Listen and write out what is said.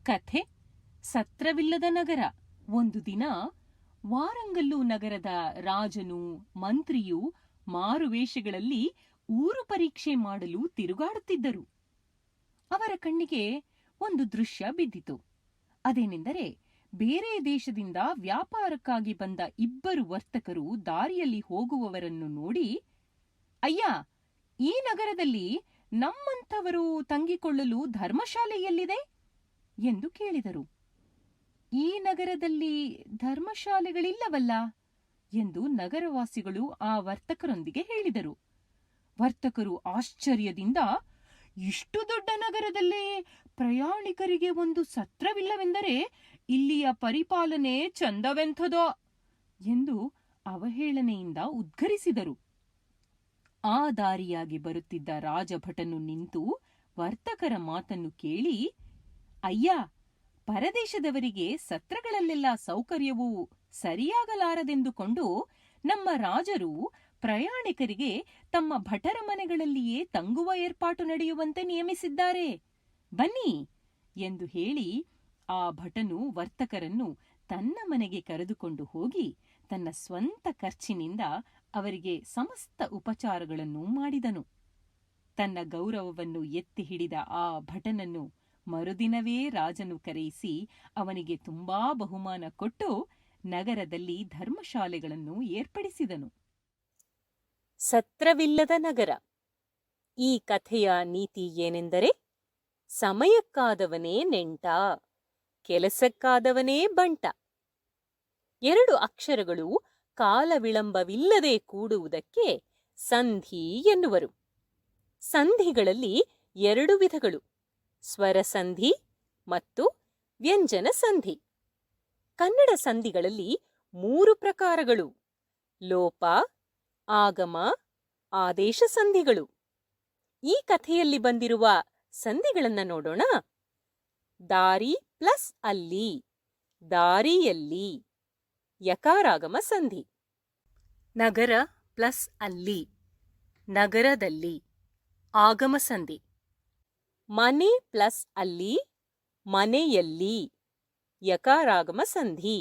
ಕಥೆ ಸತ್ರವಿಲ್ಲದ ನಗರ. ಒಂದು ದಿನ ವಾರಂಗಲ್ಲು ನಗರದ ರಾಜನು ಮಂತ್ರಿಯು ಮಾರುವೇಷಗಳಲ್ಲಿ ಊರು ಪರೀಕ್ಷೆ ಮಾಡಲು ತಿರುಗಾಡುತ್ತಿದ್ದರು. ಅವರ ಕಣ್ಣಿಗೆ ಒಂದು ದೃಶ್ಯ ಬಿದ್ದಿತು. ಅದೇನೆಂದರೆ, ಬೇರೆ ದೇಶದಿಂದ ವ್ಯಾಪಾರಕ್ಕಾಗಿ ಬಂದ ಇಬ್ಬರು ವರ್ತಕರು ದಾರಿಯಲ್ಲಿ ಹೋಗುವವರನ್ನು ನೋಡಿ, ಅಯ್ಯ, ಈ ನಗರದಲ್ಲಿ ನಮ್ಮಂಥವರು ತಂಗಿಕೊಳ್ಳಲು ಧರ್ಮಶಾಲೆ ಎಲ್ಲಿದೆ ಎಂದು ಕೇಳಿದರು. ಈ ನಗರದಲ್ಲಿ ಧರ್ಮಶಾಲೆಗಳಿಲ್ಲವಲ್ಲ ಎಂದು ನಗರವಾಸಿಗಳು ಆ ವರ್ತಕರೊಂದಿಗೆ ಹೇಳಿದರು. ವರ್ತಕರು ಆಶ್ಚರ್ಯದಿಂದ, ಇಷ್ಟು ದೊಡ್ಡ ನಗರದಲ್ಲಿ ಪ್ರಯಾಣಿಕರಿಗೆ ಒಂದು ಸತ್ರವಿಲ್ಲವೆಂದರೆ ಇಲ್ಲಿಯ ಪರಿಪಾಲನೆ ಚಂದವೆಂಥದೋ ಎಂದು ಅವಹೇಳನೆಯಿಂದ ಉದ್ಗರಿಸಿದರು. ಆ ದಾರಿಯಾಗಿ ಬರುತ್ತಿದ್ದ ರಾಜಭಟನು ನಿಂತು ವರ್ತಕರ ಮಾತನ್ನು ಕೇಳಿ, ಅಯ್ಯ, ಪರದೇಶದವರಿಗೆ ಸತ್ರಗಳಲ್ಲೆಲ್ಲ ಸೌಕರ್ಯವೂ ಸರಿಯಾಗಲಾರದೆಂದುಕೊಂಡು ನಮ್ಮ ರಾಜರು ಪ್ರಯಾಣಿಕರಿಗೆ ತಮ್ಮ ಭಟರ ಮನೆಗಳಲ್ಲಿಯೇ ತಂಗುವ ಏರ್ಪಾಟು ನಡೆಯುವಂತೆ ನಿಯಮಿಸಿದ್ದಾರೆ. ಬನ್ನಿ ಎಂದು ಹೇಳಿ ಆ ಭಟನು ವರ್ತಕರನ್ನು ತನ್ನ ಮನೆಗೆ ಕರೆದುಕೊಂಡು ಹೋಗಿ ತನ್ನ ಸ್ವಂತ ಖರ್ಚಿನಿಂದ ಅವರಿಗೆ ಸಮಸ್ತ ಉಪಚಾರಗಳನ್ನು ಮಾಡಿದನು. ತನ್ನ ಗೌರವವನ್ನು ಎತ್ತಿ ಹಿಡಿದ ಆ ಭಟನನ್ನು ಮರುದಿನವೇ ರಾಜನು ಕರೆಯಿಸಿ ಅವನಿಗೆ ತುಂಬಾ ಬಹುಮಾನ ಕೊಟ್ಟು ನಗರದಲ್ಲಿ ಧರ್ಮಶಾಲೆಗಳನ್ನು ಏರ್ಪಡಿಸಿದನು. ಸತ್ರವಿಲ್ಲದ ನಗರ. ಈ ಕಥೆಯ ನೀತಿ ಏನೆಂದರೆ, ಸಮಯಕ್ಕಾದವನೇ ನೆಂಟ, ಕೆಲಸಕ್ಕಾದವನೇ ಬಂಟ. ಎರಡು ಅಕ್ಷರಗಳು ಕಾಲ ವಿಳಂಬವಿಲ್ಲದೆ ಕೂಡುವುದಕ್ಕೆ ಸಂಧಿ ಎನ್ನುವರು. ಸಂಧಿಗಳಲ್ಲಿ ಎರಡು ವಿಧಗಳು, ಸ್ವರ ಸಂಧಿ ಮತ್ತು ವ್ಯಂಜನ ಸಂಧಿ. ಕನ್ನಡ ಸಂಧಿಗಳಲ್ಲಿ 3 ಪ್ರಕಾರಗಳು: ಲೋಪ, ಆಗಮ, ಆದೇಶ ಸಂಧಿಗಳು. ಈ ಕಥೆಯಲ್ಲಿ ಬಂದಿರುವ ಸಂಧಿಗಳನ್ನ ನೋಡೋಣ. ದಾರಿ ಪ್ಲಸ್ ಅಲ್ಲಿ, ದಾರಿಯಲ್ಲಿ, ಯಕಾರಾಗಮ ಸಂಧಿ. ನಗರ ಪ್ಲಸ್ ಅಲ್ಲಿ, ನಗರದಲ್ಲಿ, ಆಗಮ ಸಂಧಿ. ಮನೆ ಪ್ಲಸ್ ಅಲ್ಲಿ, ಮನೆಯಲ್ಲಿ, ಯಕಾರಾಗಮ ಸಂಧಿ.